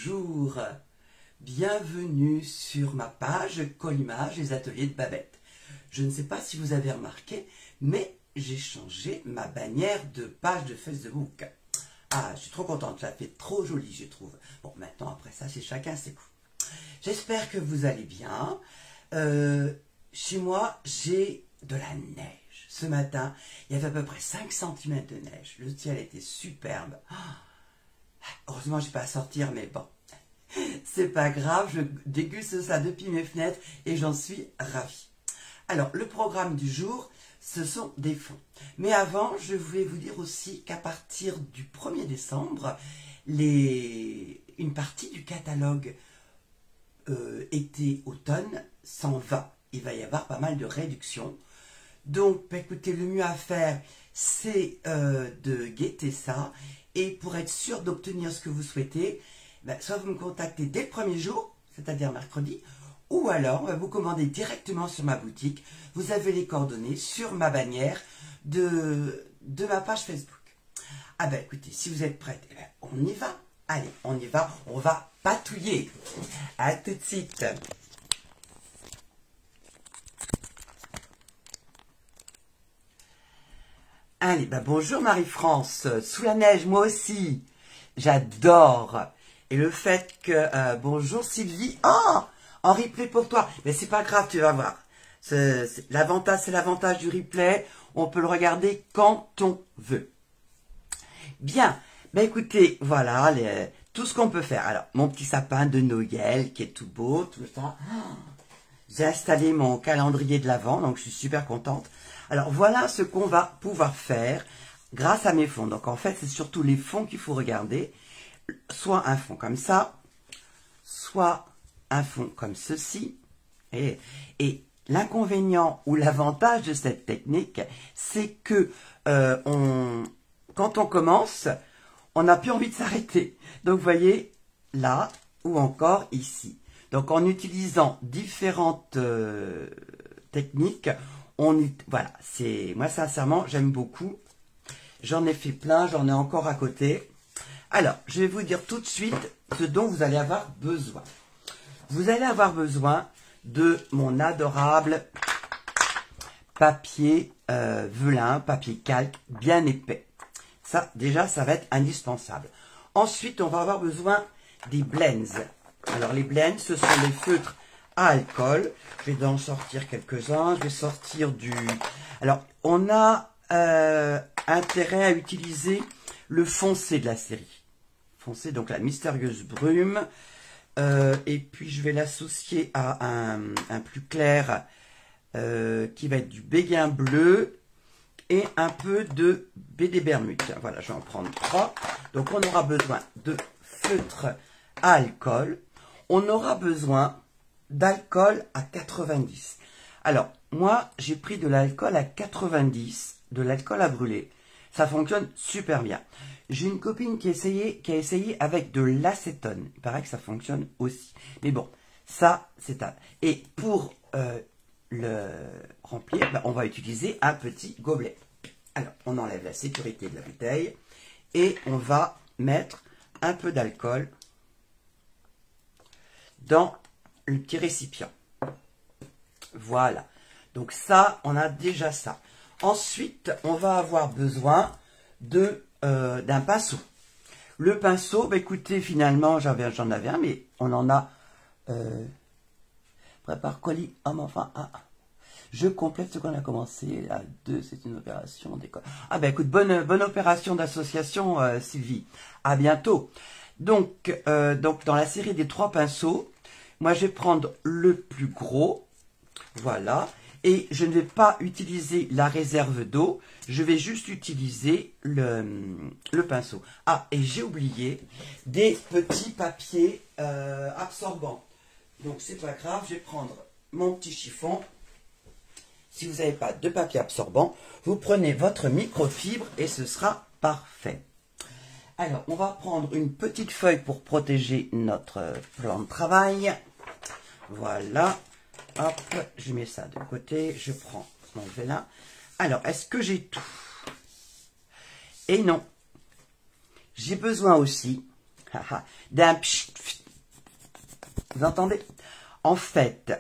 Bonjour, bienvenue sur ma page Collimage les ateliers de Babette. Je ne sais pas si vous avez remarqué, mais j'ai changé ma bannière de page de Facebook. Ah, je suis trop contente, ça fait trop joli, je trouve. Bon, maintenant, après ça, c'est chacun ses coups. J'espère que vous allez bien. Chez moi, j'ai de la neige. Ce matin, il y avait à peu près 5 cm de neige. Le ciel était superbe. Heureusement, je n'ai pas à sortir, mais bon, c'est pas grave. Je déguste ça depuis mes fenêtres et j'en suis ravie. Alors, le programme du jour, ce sont des fonds. Mais avant, je voulais vous dire aussi qu'à partir du 1er décembre, une partie du catalogue été-automne s'en va. Il va y avoir pas mal de réductions. Donc, écoutez, le mieux à faire, c'est de guetter ça. Et pour être sûr d'obtenir ce que vous souhaitez, soit vous me contactez dès le premier jour, c'est-à-dire mercredi, ou alors vous commandez directement sur ma boutique. Vous avez les coordonnées sur ma bannière de ma page Facebook. Ah ben écoutez, si vous êtes prêts, on y va. Allez, on y va, on va patouiller. À tout de suite. Allez, bonjour Marie-France, sous la neige, moi aussi, j'adore. Et le fait que, bonjour Sylvie, oh, en replay pour toi, mais c'est pas grave, tu vas voir. L'avantage, c'est l'avantage du replay, on peut le regarder quand on veut. Bien, écoutez, voilà, tout ce qu'on peut faire. Alors, mon petit sapin de Noël qui est tout beau, tout ça. J'ai installé mon calendrier de l'Avent, donc je suis super contente. Alors, voilà ce qu'on va pouvoir faire grâce à mes fonds. Donc, en fait, c'est surtout les fonds qu'il faut regarder. Soit un fond comme ça, soit un fond comme ceci. Et l'inconvénient ou l'avantage de cette technique, c'est que quand on commence, on n'a plus envie de s'arrêter. Donc, vous voyez, là ou encore ici. Donc, en utilisant différentes techniques, voilà, moi sincèrement, j'aime beaucoup. J'en ai fait plein, j'en ai encore à côté. Alors, je vais vous dire tout de suite ce dont vous allez avoir besoin. Vous allez avoir besoin de mon adorable papier velin, papier calque, bien épais. Ça, déjà, ça va être indispensable. Ensuite, on va avoir besoin des blends. Alors, les blends, ce sont des feutres à alcool. Je vais en sortir quelques-uns. Je vais sortir du... Alors, on a intérêt à utiliser le foncé de la série. Foncé, donc la mystérieuse brume. Et puis, je vais l'associer à un plus clair qui va être du béguin bleu et un peu de baie des Bermudes. Voilà, je vais en prendre 3. Donc, on aura besoin de feutre à alcool. On aura besoin d'alcool à 90. Alors, moi, j'ai pris de l'alcool à 90, de l'alcool à brûler. Ça fonctionne super bien. J'ai une copine qui a essayé avec de l'acétone. Il paraît que ça fonctionne aussi. Mais bon, ça, c'est un... Et pour le remplir, on va utiliser un petit gobelet. Alors, on enlève la sécurité de la bouteille et on va mettre un peu d'alcool dans le petit récipient. Voilà. Donc ça, on a déjà ça. Ensuite, on va avoir besoin d'un pinceau. Le pinceau, écoutez, finalement, j'en avais un, mais on en a... prépare colis, enfin, je complète ce qu'on a commencé. À 2, c'est une opération d'école. Ah écoute, bonne opération d'association, Sylvie. À bientôt. Donc, dans la série des 3 pinceaux, moi, je vais prendre le plus gros, voilà, et je ne vais pas utiliser la réserve d'eau, je vais juste utiliser le pinceau. Ah, et j'ai oublié des petits papiers absorbants. Donc, c'est pas grave, je vais prendre mon petit chiffon. Si vous n'avez pas de papier absorbant, vous prenez votre microfibre et ce sera parfait. Alors, on va prendre une petite feuille pour protéger notre plan de travail. Voilà. Hop, je mets ça de côté. Je prends mon velin. Alors, est-ce que j'ai tout? Et non. J'ai besoin aussi d'un pchit. Vous entendez? En fait,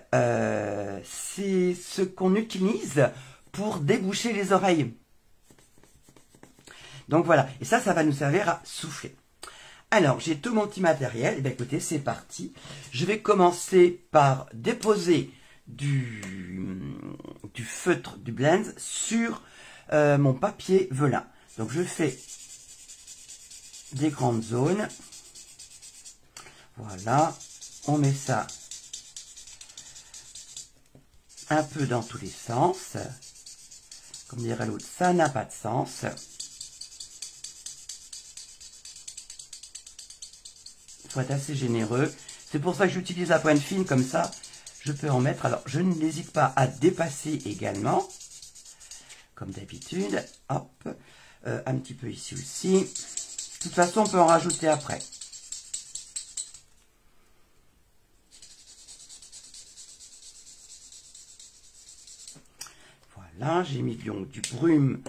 c'est ce qu'on utilise pour déboucher les oreilles. Donc voilà, et ça va nous servir à souffler. Alors, j'ai tout mon petit matériel. Et bien écoutez, c'est parti. Je vais commencer par déposer du feutre, du blends, sur mon papier velin. Donc je fais des grandes zones. Voilà, on met ça un peu dans tous les sens. Comme dirait l'autre, ça n'a pas de sens. Il faut être assez généreux. C'est pour ça que j'utilise la pointe fine, comme ça, je peux en mettre. Alors, je n'hésite pas à dépasser également, comme d'habitude. Hop, un petit peu ici aussi. De toute façon, on peut en rajouter après. Voilà, j'ai mis donc du brume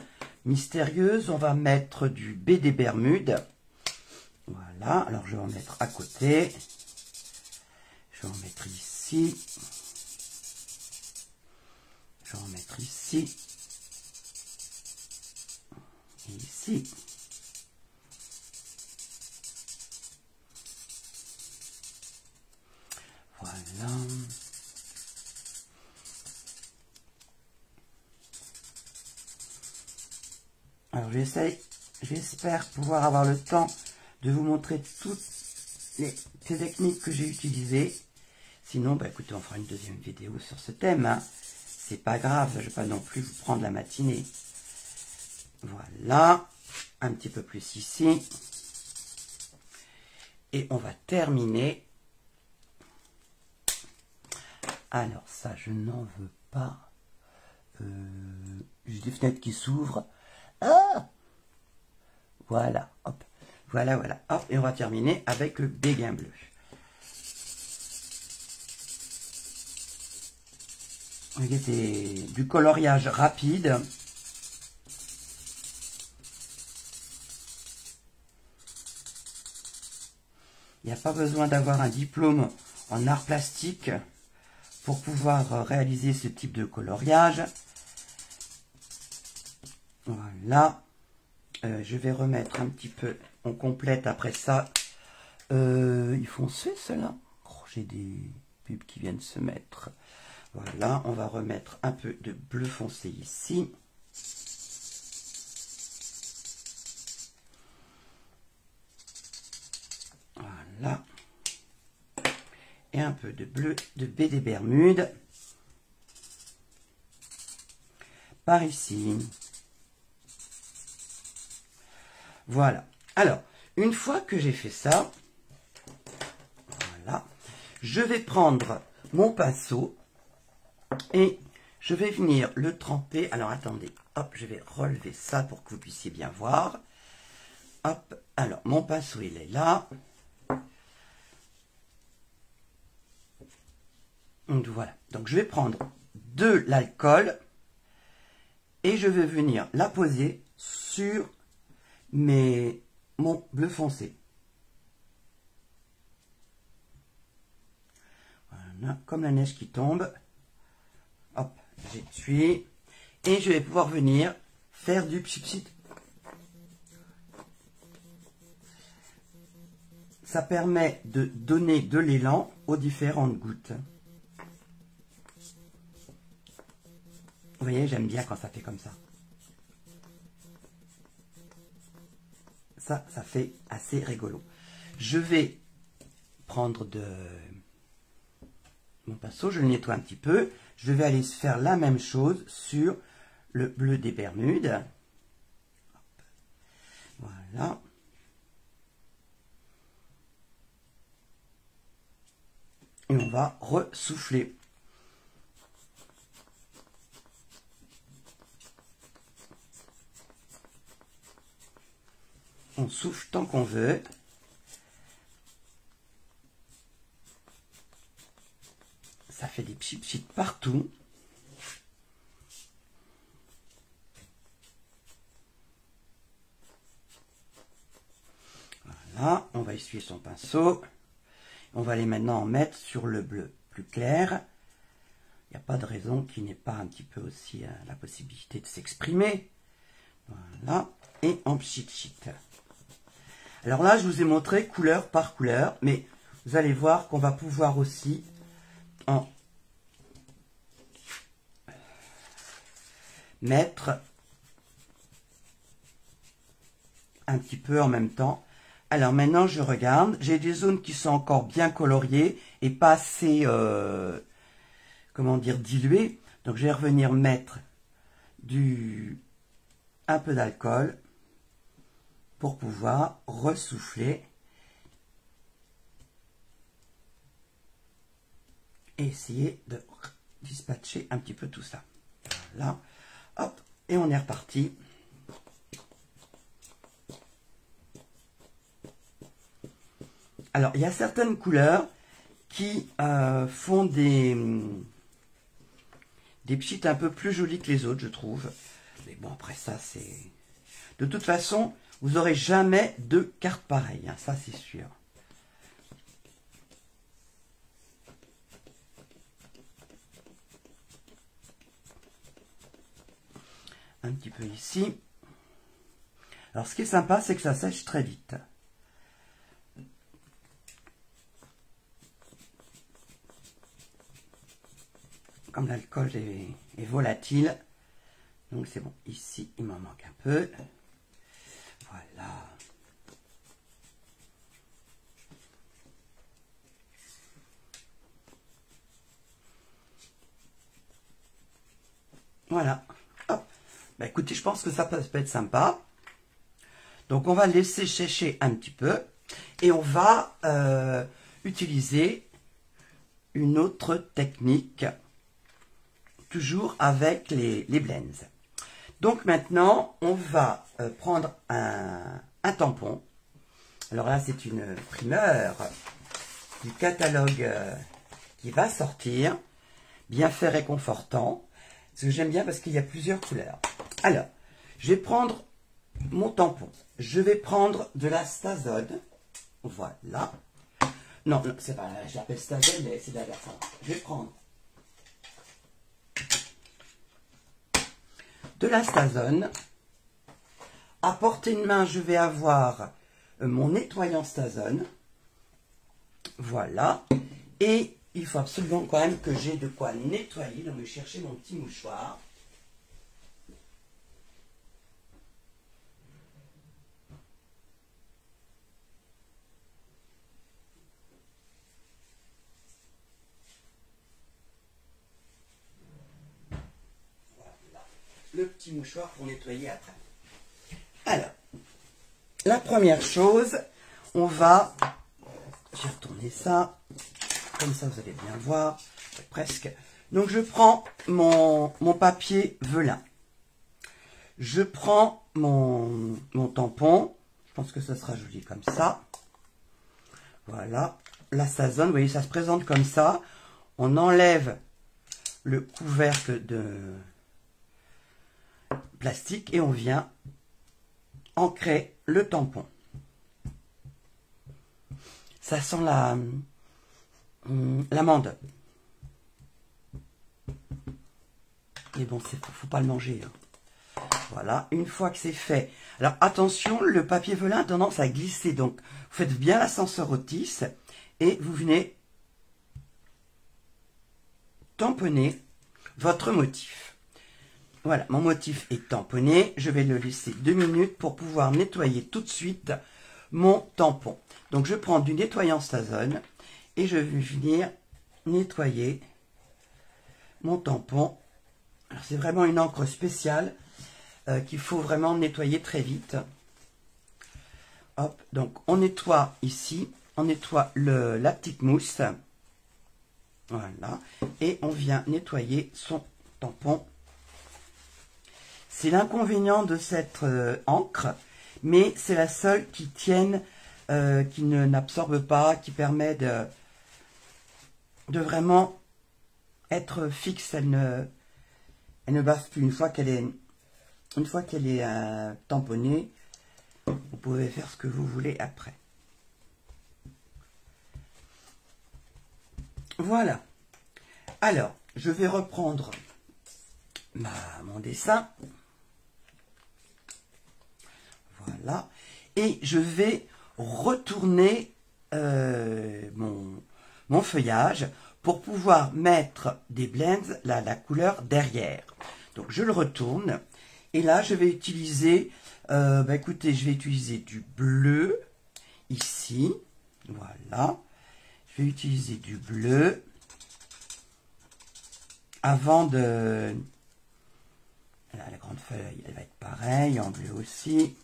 mystérieuse. On va mettre du baie des Bermudes. Voilà, alors je vais en mettre à côté. Je vais en mettre ici. Je vais en mettre ici. Et ici. Voilà. Alors j'espère pouvoir avoir le temps de vous montrer toutes les techniques que j'ai utilisées. Sinon, bah écoutez, on fera une deuxième vidéo sur ce thème. Hein. C'est pas grave, je ne vais pas non plus vous prendre la matinée. Voilà, un petit peu plus ici. Et on va terminer. Alors ça, je n'en veux pas. J'ai des fenêtres qui s'ouvrent. Ah, voilà, hop. Voilà, voilà, hop. Et on va terminer avec le béguin bleu. C'est du coloriage rapide. Il n'y a pas besoin d'avoir un diplôme en art plastique pour pouvoir réaliser ce type de coloriage. Voilà. Je vais remettre un petit peu, on complète après ça. Ils font cela. Oh, j'ai des pubs qui viennent se mettre. Voilà, on va remettre un peu de bleu foncé ici. Voilà. Et un peu de bleu de baie des Bermudes. Par ici. Voilà. Alors, une fois que j'ai fait ça, voilà, je vais prendre mon pinceau et je vais venir le tremper. Alors, attendez, hop, je vais relever ça pour que vous puissiez bien voir. Hop, alors, mon pinceau, il est là. Donc, voilà. Donc, je vais prendre de l'alcool et je vais venir la poser sur mon bleu foncé. Voilà, comme la neige qui tombe. Hop, j'essuie. Et je vais pouvoir venir faire du pchit-pchit. Ça permet de donner de l'élan aux différentes gouttes. Vous voyez, j'aime bien quand ça fait comme ça. Ça fait assez rigolo. Je vais prendre mon pinceau, je le nettoie un petit peu. Je vais aller faire la même chose sur le bleu des Bermudes. Voilà. Et on va ressouffler. On souffle tant qu'on veut. Ça fait des pchit-pchit partout. Voilà, on va essuyer son pinceau. On va aller maintenant en mettre sur le bleu plus clair. Il n'y a pas de raison qu'il n'ait pas un petit peu aussi la possibilité de s'exprimer. Voilà, et en pchit-chit. Alors là, je vous ai montré couleur par couleur, mais vous allez voir qu'on va pouvoir aussi en mettre un petit peu en même temps. Alors maintenant, je regarde. J'ai des zones qui sont encore bien coloriées et pas assez, comment dire, diluées. Donc, je vais revenir mettre un peu d'alcool pour pouvoir ressouffler et essayer de dispatcher un petit peu tout ça. Voilà. Hop, et on est reparti. Alors, il y a certaines couleurs qui font des pchites un peu plus jolies que les autres, je trouve. Mais bon, après ça, c'est... De toute façon, vous n'aurez jamais deux cartes pareilles, hein, ça c'est sûr. Un petit peu ici. Alors, ce qui est sympa, c'est que ça sèche très vite. Comme l'alcool est volatile, donc c'est bon. Ici, il m'en manque un peu. Voilà. Voilà. Hop. Bah, écoutez, je pense que ça peut être sympa. Donc, on va laisser sécher un petit peu. Et on va utiliser une autre technique. Toujours avec les blends. Donc maintenant, on va prendre un tampon. Alors là, c'est une primeur du catalogue qui va sortir. Bien fait, réconfortant. Ce que j'aime bien parce qu'il y a plusieurs couleurs. Alors, je vais prendre mon tampon. Je vais prendre de la Stazone. Voilà. Non, non, c'est pas, je l'appelle Stazone, mais c'est de la version. Je vais prendre de la Stazone. À portée de main, je vais avoir mon nettoyant Stazone. Voilà. Et il faut absolument quand même que j'ai de quoi nettoyer. Donc, je vais chercher mon petit mouchoir. Le petit mouchoir pour nettoyer après. Alors, la première chose, on va, j'ai retourné ça, comme ça vous allez bien voir, presque. Donc je prends mon papier velin. Je prends mon tampon, je pense que ça sera joli comme ça. Voilà, la Stazone, vous voyez, ça se présente comme ça. On enlève le couvercle de plastique et on vient ancrer le tampon. Ça sent l'amande. Mais bon, faut pas le manger. Hein. Voilà, une fois que c'est fait. Alors attention, le papier velin a tendance à glisser. Donc, vous faites bien l'ascenseur Otis et vous venez tamponner votre motif. Voilà, mon motif est tamponné. Je vais le laisser 2 minutes pour pouvoir nettoyer tout de suite mon tampon. Donc, je prends du nettoyant Stazone et je vais venir nettoyer mon tampon. Alors, c'est vraiment une encre spéciale qu'il faut vraiment nettoyer très vite. Hop, donc on nettoie ici, on nettoie la petite mousse. Voilà, et on vient nettoyer son tampon. C'est l'inconvénient de cette encre, mais c'est la seule qui tienne, qui n'absorbe pas, qui permet de vraiment être fixe. Elle ne bave plus. Une fois qu'elle est tamponnée, vous pouvez faire ce que vous voulez après. Voilà. Alors, je vais reprendre mon dessin. Voilà. Et je vais retourner mon feuillage pour pouvoir mettre des blends, la couleur derrière. Donc, je le retourne. Et là, je vais utiliser, écoutez, je vais utiliser du bleu ici. Voilà. Je vais utiliser du bleu avant de... Là, la grande feuille, elle va être pareille, en bleu aussi.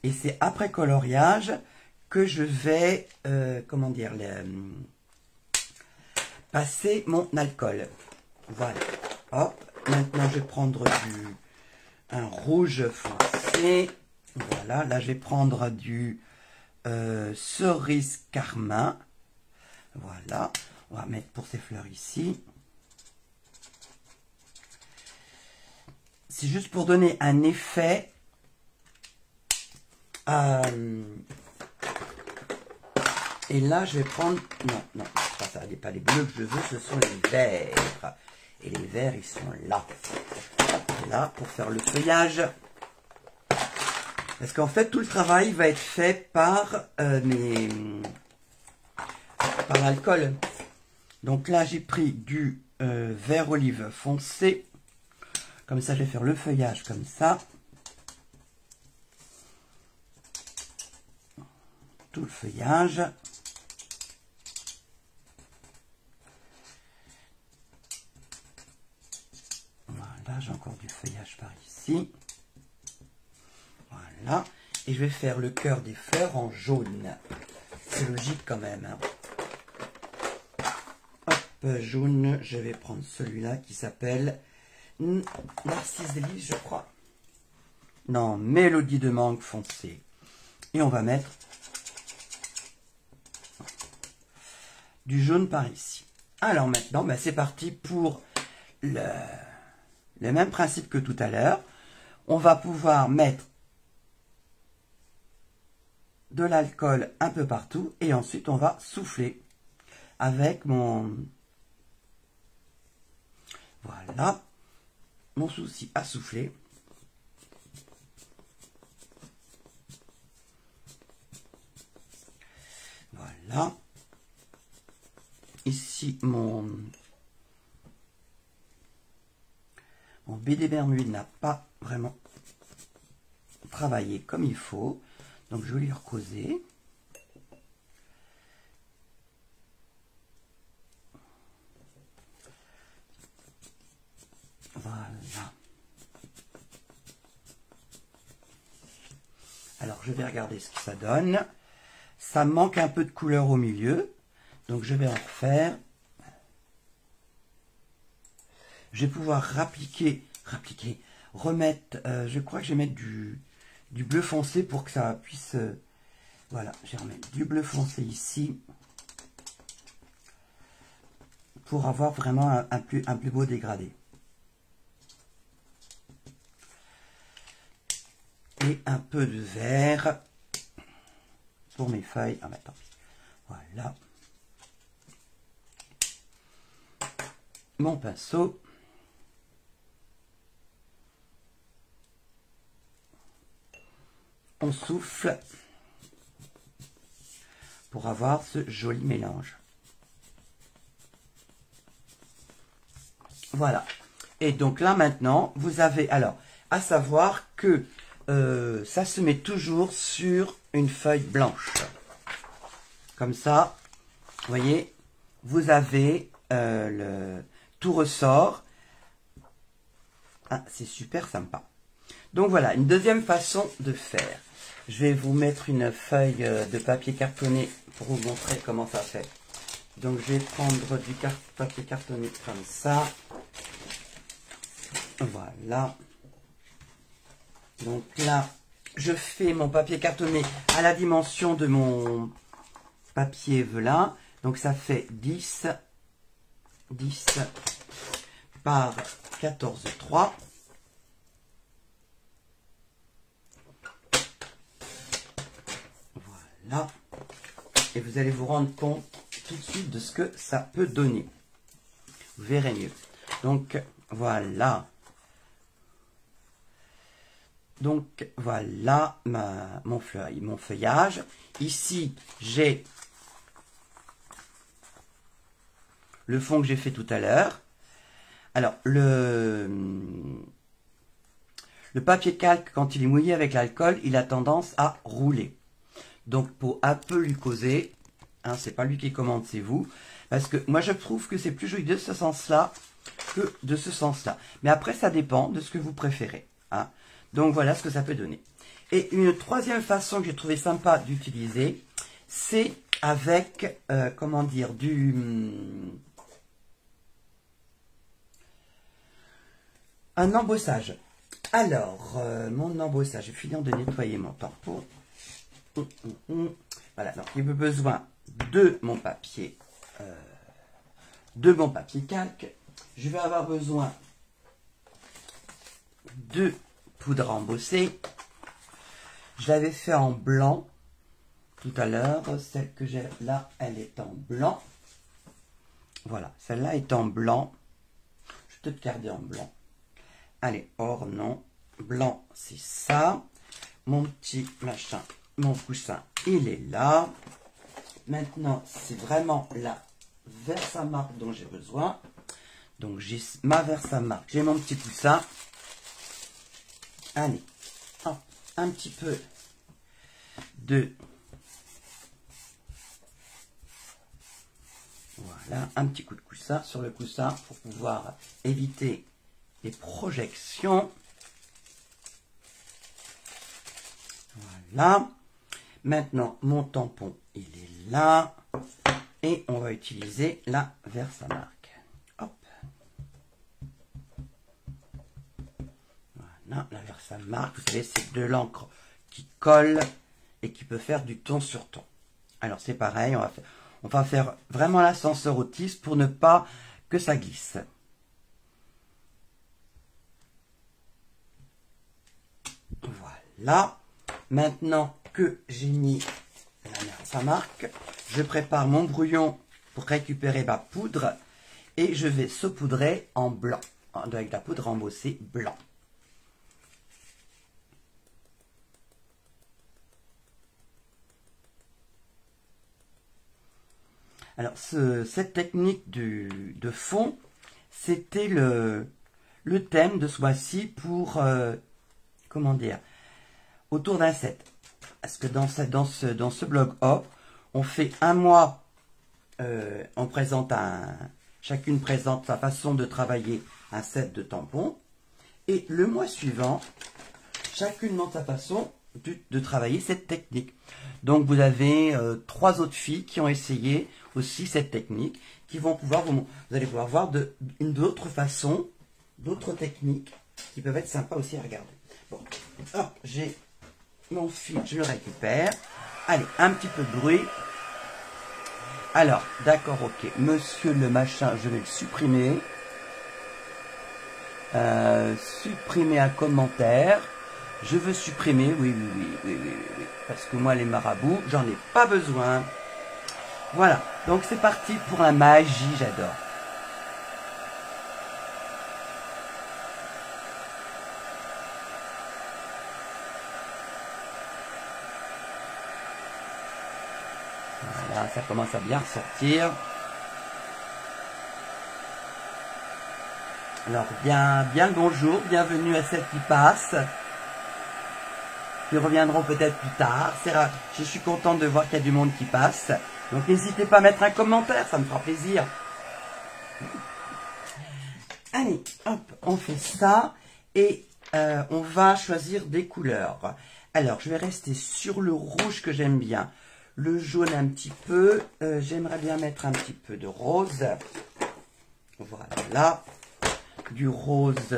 Et c'est après coloriage que je vais, comment dire, passer mon alcool. Voilà. Hop. Maintenant, je vais prendre un rouge foncé. Voilà. Là, je vais prendre du cerise carmin. Voilà. On va mettre pour ces fleurs ici. C'est juste pour donner un effet. Et là, je vais prendre... Non, ça n'est pas les bleus que je veux, ce sont les verts. Et les verts, ils sont là. Là, pour faire le feuillage. Parce qu'en fait, tout le travail va être fait par l'alcool. Donc là, j'ai pris du vert olive foncé. Comme ça, je vais faire le feuillage comme ça. Tout le feuillage. Voilà, j'ai encore du feuillage par ici. Voilà. Et je vais faire le cœur des fleurs en jaune. C'est logique quand même. Hein. Hop, jaune, je vais prendre celui-là qui s'appelle Narcisse des Lys, je crois. Non, Mélodie de mangue foncée. Et on va mettre du jaune par ici. Alors maintenant, c'est parti pour le même principe que tout à l'heure. On va pouvoir mettre de l'alcool un peu partout et ensuite on va souffler avec mon... Voilà, mon souci à souffler. Voilà. Ici, mon BD Bermude n'a pas vraiment travaillé comme il faut. Donc, je vais lui recauser. Voilà. Alors, je vais regarder ce que ça donne. Ça manque un peu de couleur au milieu. Donc, je vais en refaire. Je vais pouvoir remettre, je crois que je vais mettre du bleu foncé pour que ça puisse, voilà, je vais remettre du bleu foncé ici, pour avoir vraiment un plus beau dégradé. Et un peu de vert pour mes feuilles. Ah, attends. Voilà. Mon pinceau. On souffle pour avoir ce joli mélange. Voilà. Et donc là maintenant, vous avez, alors, à savoir que ça se met toujours sur une feuille blanche. Comme ça, vous voyez, vous avez tout ressort. Ah, c'est super sympa. Donc voilà, une deuxième façon de faire. Je vais vous mettre une feuille de papier cartonné pour vous montrer comment ça fait. Donc je vais prendre du papier cartonné comme ça. Voilà. Donc là, je fais mon papier cartonné à la dimension de mon papier velin. Donc ça fait 10 par 14,3. Voilà. et vous allez vous rendre compte tout de suite de ce que ça peut donner. Vous verrez mieux. Donc, voilà. Donc, voilà mon feuillage. Ici, j'ai le fond que j'ai fait tout à l'heure. Alors, le papier calque, quand il est mouillé avec l'alcool, il a tendance à rouler. Donc, pour un peu lui causer, hein, c'est pas lui qui commande, c'est vous. Parce que moi, je trouve que c'est plus joli de ce sens-là que de ce sens-là. Mais après, ça dépend de ce que vous préférez. Hein. Donc, voilà ce que ça peut donner. Et une troisième façon que j'ai trouvé sympa d'utiliser, c'est avec, comment dire, un embossage. Alors, mon embossage, j'ai fini de nettoyer mon tampon. Voilà, donc il me besoin de mon papier calque. Je vais avoir besoin de poudre embossée. Je l'avais fait en blanc tout à l'heure. Celle que j'ai là, elle est en blanc. Voilà, celle-là est en blanc. Je vais peut-être garder en blanc. Allez, or non. Blanc, c'est ça. Mon petit machin, mon coussin, il est là. Maintenant, c'est vraiment la Versamark dont j'ai besoin. Donc, j'ai ma Versamark. J'ai mon petit coussin. Allez, hop, un petit peu de... Voilà, un petit coup de coussin sur le coussin pour pouvoir éviter les projections. Voilà. Maintenant, mon tampon, il est là. Et on va utiliser la Versamark. Hop. Voilà, la Versamark. Vous savez, c'est de l'encre qui colle et qui peut faire du ton sur ton. Alors, c'est pareil, on va faire vraiment l'ascenseur autiste pour ne pas que ça glisse. Voilà. Maintenant que j'ai mis la Versamark, je prépare mon brouillon pour récupérer ma poudre et je vais saupoudrer en blanc, avec la poudre embossée blanc. Alors, cette technique de fond, c'était le thème de ce mois-ci pour, comment dire, autour d'un set. Parce que dans ce blog hop, on fait un mois, on présente chacune présente sa façon de travailler un set de tampons. Et le mois suivant, chacune montre sa façon de travailler cette technique. Donc vous avez 3 autres filles qui ont essayé aussi cette technique, qui vont pouvoir vous allez pouvoir voir d'autres façons, d'autres techniques qui peuvent être sympas aussi à regarder. Bon, hop, j'ai mon fil, je le récupère. Allez, un petit peu de bruit. Alors, d'accord, ok. Monsieur le machin, je vais le supprimer. Supprimer un commentaire. Je veux supprimer, oui. Parce que moi, les marabouts, j'en ai pas besoin. Voilà, donc c'est parti pour la magie, j'adore. Voilà, ça commence à bien ressortir. Alors, bien le bonjour, bienvenue à celles qui passent. Qui reviendront peut-être plus tard. C'est rare. Je suis contente de voir qu'il y a du monde qui passe. Donc n'hésitez pas à mettre un commentaire, ça me fera plaisir. Allez, hop, on fait ça. Et on va choisir des couleurs. Alors, je vais rester sur le rouge que j'aime bien. Le jaune un petit peu. J'aimerais bien mettre un petit peu de rose. Voilà. Du rose,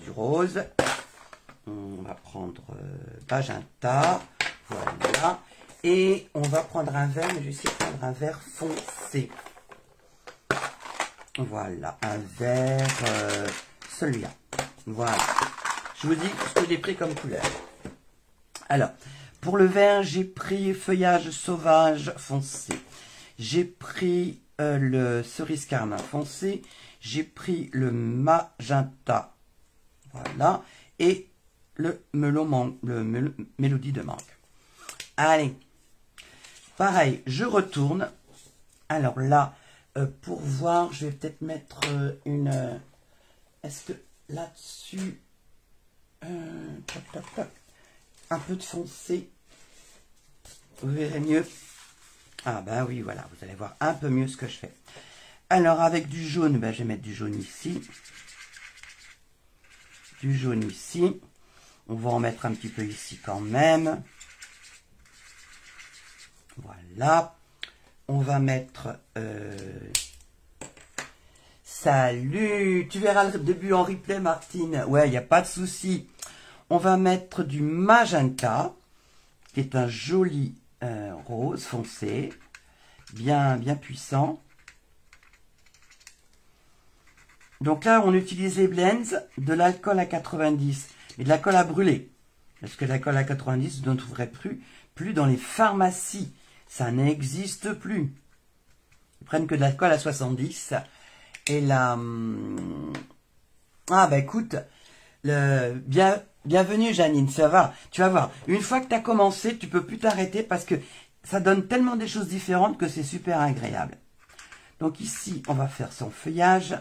du rose. On va prendre magenta. Voilà. Et on va prendre un vert, mais je vais essayer de prendre un vert foncé. Voilà, un vert, celui-là. Voilà. Je vous dis ce que j'ai pris comme couleur. Alors, Pour le vert, j'ai pris feuillage sauvage foncé. J'ai pris le cerise carmin foncé. J'ai pris le magenta. Voilà. Et le mélodie de mangue. Allez. Pareil, je retourne. Alors là, pour voir, je vais peut-être mettre une... Est-ce que là-dessus... un peu de foncé. Vous verrez mieux. Ah ben oui, voilà, vous allez voir un peu mieux ce que je fais. Alors avec du jaune, ben, je vais mettre du jaune ici. Du jaune ici. On va en mettre un petit peu ici quand même. Voilà. On va mettre... Salut! Tu verras le début en replay, Martine. Ouais, il n'y a pas de souci. On va mettre du magenta, qui est un joli rose foncé, bien puissant. Donc là, on utilise les blends, de l'alcool à 90, mais de l'alcool à brûler. Parce que l'alcool à 90, vous ne trouverez plus dans les pharmacies. Ça n'existe plus. Ils prennent que de l'alcool à 70. Et là... Ah bah écoute, bienvenue Janine, ça va. Tu vas voir, une fois que tu as commencé, tu peux plus t'arrêter parce que ça donne tellement des choses différentes que c'est super agréable. Donc ici, on va faire son feuillage.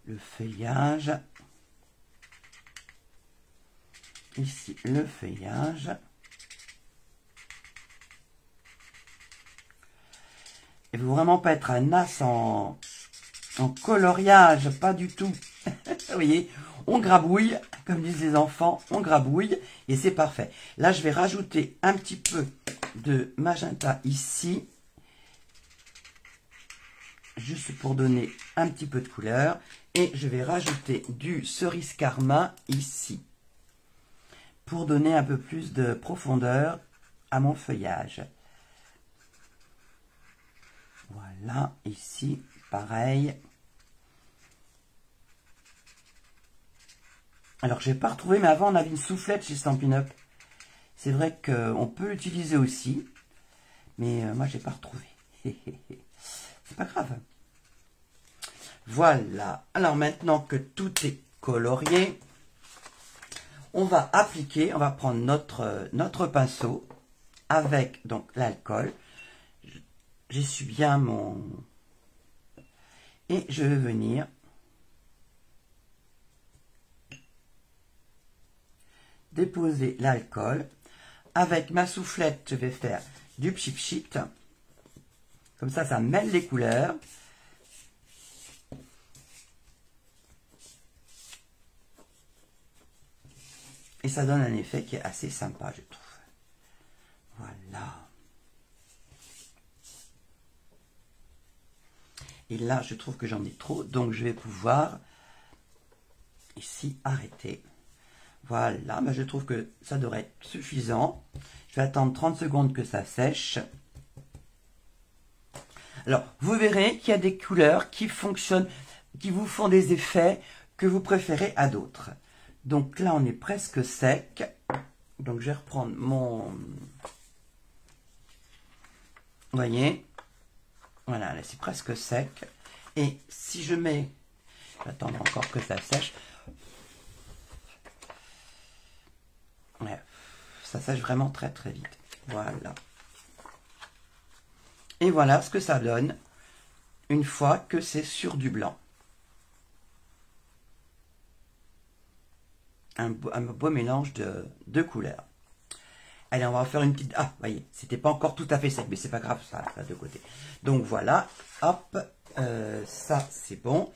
Le feuillage. Ici, le feuillage. Il ne faut vraiment pas être un as en coloriage, pas du tout. Vous voyez, on grabouille, comme disent les enfants, on grabouille et c'est parfait. Là, je vais rajouter un petit peu de magenta ici, juste pour donner un petit peu de couleur. Et je vais rajouter du cerise carmin ici, pour donner un peu plus de profondeur à mon feuillage. Voilà, ici, pareil. Alors, je n'ai pas retrouvé, mais avant, on avait une soufflette chez Stampin' Up. C'est vrai qu'on peut l'utiliser aussi, mais moi, je n'ai pas retrouvé. C'est pas grave. Voilà. Alors, maintenant que tout est colorié, on va appliquer, on va prendre notre pinceau avec donc l'alcool. J'essuie bien mon... Et je vais venir déposer l'alcool. Avec ma soufflette, je vais faire du pchit-pchit. Comme ça mêle les couleurs. Et ça donne un effet qui est assez sympa, je trouve. Voilà. Et là, je trouve que j'en ai trop, donc je vais pouvoir ici arrêter. Voilà, mais je trouve que ça devrait être suffisant. Je vais attendre 30 secondes que ça sèche. Alors, vous verrez qu'il y a des couleurs qui fonctionnent, qui vous font des effets que vous préférez à d'autres. Donc là, on est presque sec. Donc, je vais reprendre mon... Vous voyez? Voilà, là, c'est presque sec. Et si je mets... J'attends encore que ça sèche. Ouais, ça sèche vraiment très très vite. Voilà. Et voilà ce que ça donne une fois que c'est sur du blanc. Un beau mélange de couleurs. Allez, on va en faire une petite... Ah, vous voyez, c'était pas encore tout à fait sec, mais c'est pas grave, ça de côté. Donc voilà, hop, ça c'est bon.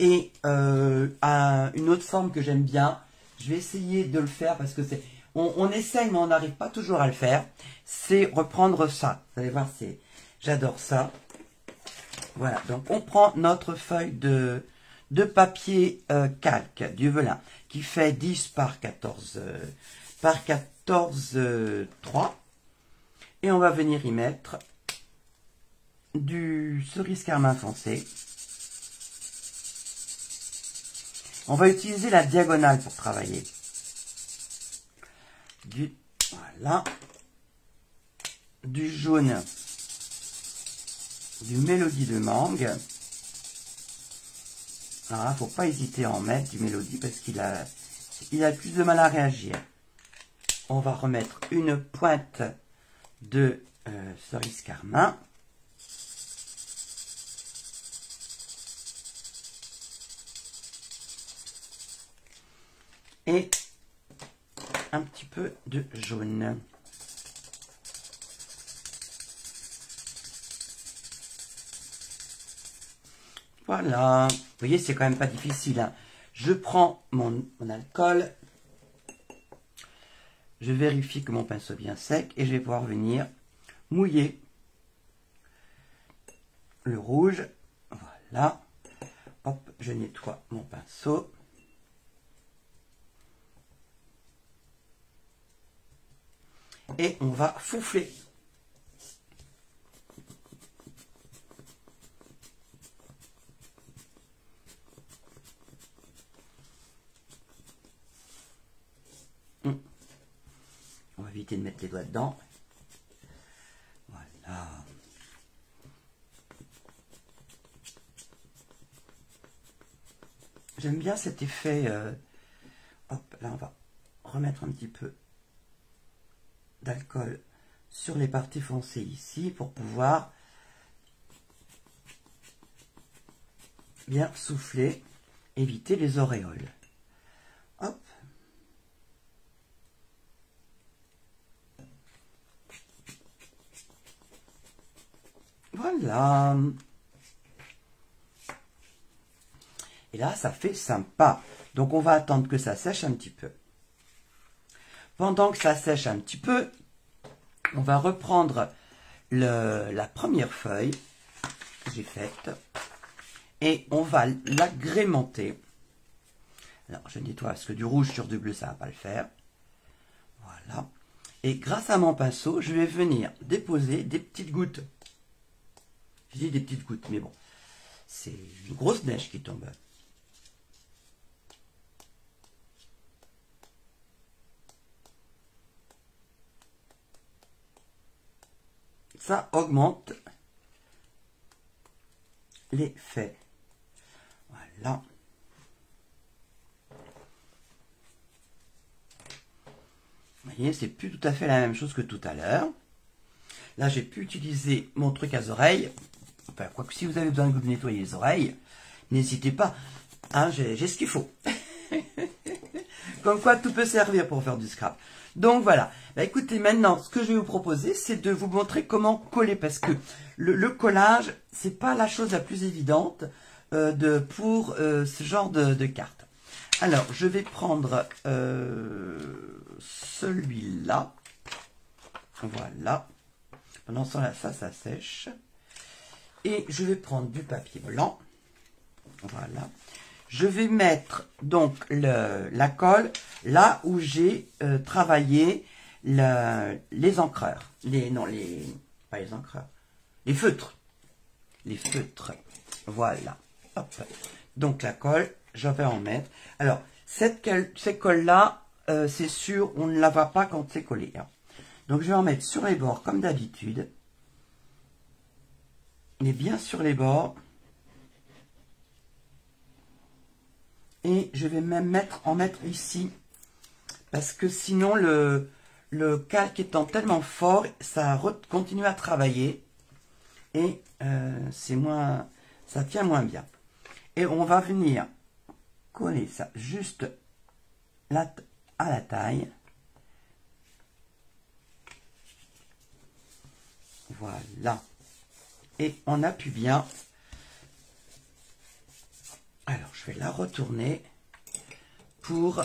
Et une autre forme que j'aime bien, je vais essayer de le faire parce que c'est... On essaye, mais on n'arrive pas toujours à le faire. C'est reprendre ça. Vous allez voir, j'adore ça. Voilà, donc on prend notre feuille de papier calque, du velin, qui fait 10 par 14, 3. Et on va venir y mettre du cerise carmin foncé. On va utiliser la diagonale pour travailler. Voilà. Du jaune. Du mélodie de mangue. Alors là, faut pas hésiter à en mettre du mélodie parce qu'il a plus de mal à réagir. On va remettre une pointe de cerise carmin. Et un petit peu de jaune. Voilà. Vous voyez, c'est quand même pas difficile, hein. Je prends mon alcool. Je vérifie que mon pinceau est bien sec et je vais pouvoir venir mouiller le rouge. Voilà. Hop, je nettoie mon pinceau. Et on va foufler. On va éviter de mettre les doigts dedans. Voilà. J'aime bien cet effet. Hop, là on va remettre un petit peu d'alcool sur les parties foncées ici pour pouvoir bien souffler, éviter les auréoles. Hop. Voilà. Et là, ça fait sympa. Donc, on va attendre que ça sèche un petit peu. Pendant que ça sèche un petit peu, on va reprendre la première feuille que j'ai faite et on va l'agrémenter. Alors, je nettoie parce que du rouge sur du bleu, ça ne va pas le faire. Voilà. Et grâce à mon pinceau, je vais venir déposer des petites gouttes. Je dis des petites gouttes, mais bon, c'est une grosse neige qui tombe. Ça augmente l'effet. Voilà. Vous voyez, c'est plus tout à fait la même chose que tout à l'heure. Là, j'ai pu utiliser mon truc à oreilles. Enfin, quoique si vous avez besoin de vous nettoyer les oreilles, n'hésitez pas. Hein, j'ai ce qu'il faut. Comme quoi, tout peut servir pour faire du scrap. Donc voilà. Bah, écoutez, maintenant, ce que je vais vous proposer, c'est de vous montrer comment coller. Parce que le collage, c'est pas la chose la plus évidente pour ce genre de carte. Alors, je vais prendre celui-là. Voilà. Pendant ce temps-là, ça sèche. Et je vais prendre du papier blanc. Voilà. Je vais mettre donc la colle là où j'ai travaillé les encreurs. Pas les encreurs. Les feutres. Les feutres. Voilà. Hop. Donc la colle, je vais en mettre. Alors, cette colle-là, c'est sûr, on ne la voit pas quand c'est collé. Hein. Donc je vais en mettre sur les bords comme d'habitude. Mais bien sur les bords. Et je vais même en mettre ici. Parce que sinon, le calque étant tellement fort, ça continue à travailler. Et ça tient moins bien. Et on va venir coller ça juste là, à la taille. Voilà. Et on appuie bien. Alors, je vais la retourner pour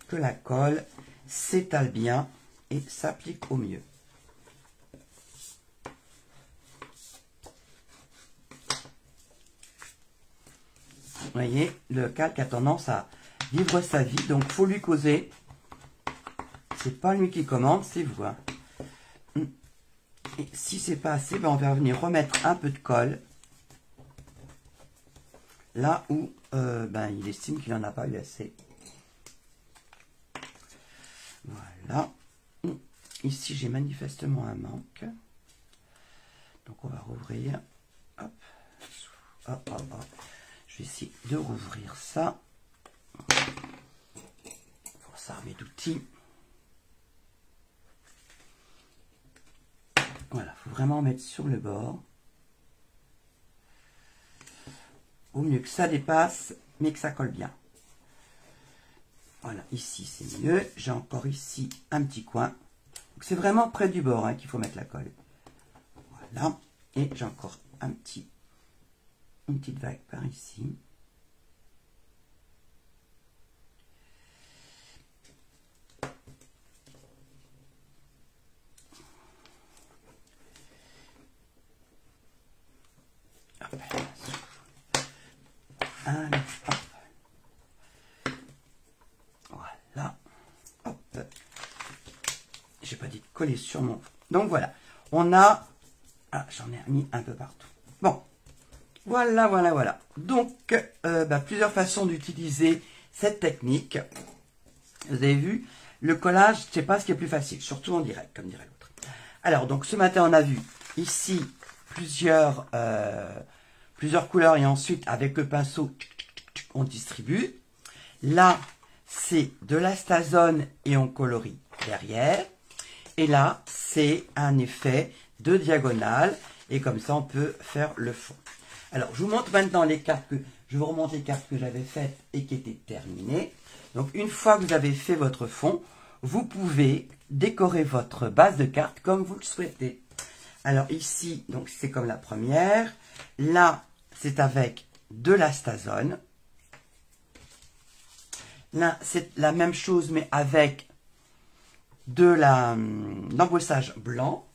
que la colle s'étale bien et s'applique au mieux. Vous voyez, le calque a tendance à vivre sa vie, donc il faut lui causer. C'est pas lui qui commande, c'est vous. Hein. Et si c'est pas assez, ben on va venir remettre un peu de colle là où il estime qu'il n'en a pas eu assez. Voilà. Ici, j'ai manifestement un manque. Donc, on va rouvrir. Hop. Hop, hop, hop. Je vais essayer de rouvrir ça. Pour s'armer d'outils. Voilà, il faut vraiment mettre sur le bord. Au mieux que ça dépasse, mais que ça colle bien. Voilà, ici c'est mieux. J'ai encore ici un petit coin. C'est vraiment près du bord qu'il faut mettre la colle. Voilà. Et j'ai encore une petite vague par ici. Hop. Allez, hop. Voilà. Hop. J'ai pas dit de coller sur mon... Donc voilà. On a... Ah, j'en ai mis un peu partout. Bon. Voilà, voilà, voilà. Donc, plusieurs façons d'utiliser cette technique. Vous avez vu, le collage, c'est pas ce qui est plus facile, surtout en direct, comme dirait l'autre. Alors, donc, ce matin, on a vu ici plusieurs couleurs et ensuite, avec le pinceau, on distribue. Là, c'est de l'astazone et on colorie derrière. Et là, c'est un effet de diagonale. Et comme ça, on peut faire le fond. Alors, je vous montre maintenant les cartes je vous remonte les cartes que j'avais faites et qui étaient terminées. Donc, une fois que vous avez fait votre fond, vous pouvez décorer votre base de cartes comme vous le souhaitez. Alors, ici, donc c'est comme la première. Là, c'est avec de l'astazone. Là, c'est la même chose, mais avec de l'embossage blanc.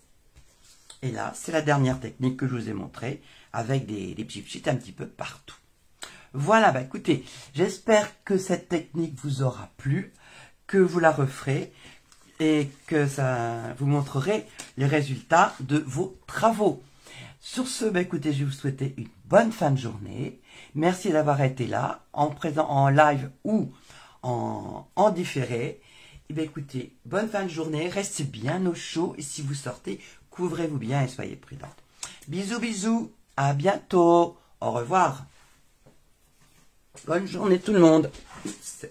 Et là, c'est la dernière technique que je vous ai montrée, avec des petits pchits un petit peu partout. Voilà, écoutez, j'espère que cette technique vous aura plu, que vous la referez et que ça vous montrerait les résultats de vos travaux. Sur ce, écoutez, je vais vous souhaiter une bonne fin de journée. Merci d'avoir été là, en live ou en différé. Et écoutez, bonne fin de journée, restez bien au chaud et si vous sortez, couvrez-vous bien et soyez prudents. Bisous, bisous, à bientôt, au revoir. Bonne journée tout le monde. Oups.